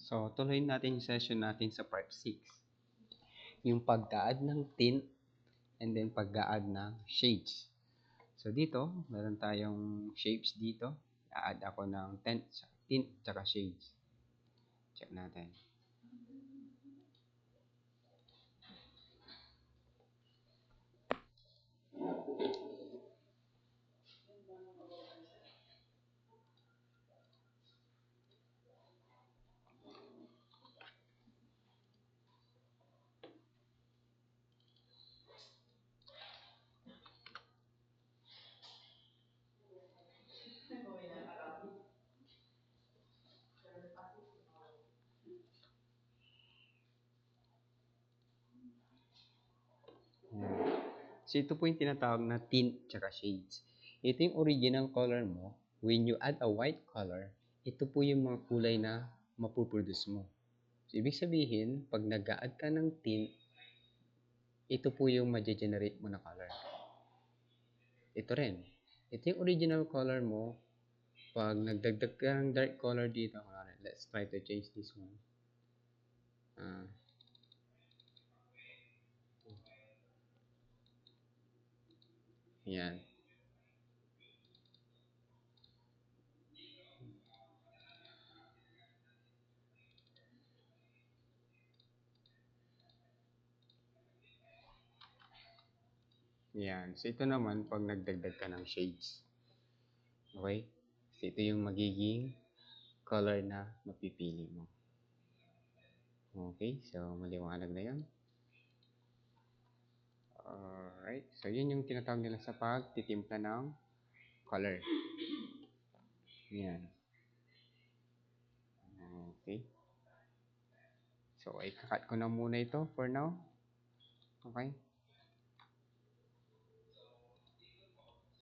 So, tuloy natin yung session natin sa part 6. Yung pag-add ng tint and then pag-add ng shades. So, dito, meron tayong shapes dito. I-add ako ng tint tsaka shades. Check natin. So, ito po yung tinatawag na tint tsaka shades. Ito yung original color mo. When you add a white color, ito po yung mga kulay na mapuproduce mo. So, ibig sabihin, pag nag-add ka ng tint, ito po yung ma-generate mo na color. Ito rin. Ito yung original color mo. Pag nagdagdag ka ng dark color dito, let's try to change this one. Yan. Yan. So, ito naman pag nagdagdag ka ng shades. Okay? So, ito yung magiging color na mapipili mo. Okay? So, maliwanag na yan. Alright. So, yun yung tinatawag nila sa pagtitimpla ng color. Yan. Okay. So, i-cut ko na muna ito for now. Okay?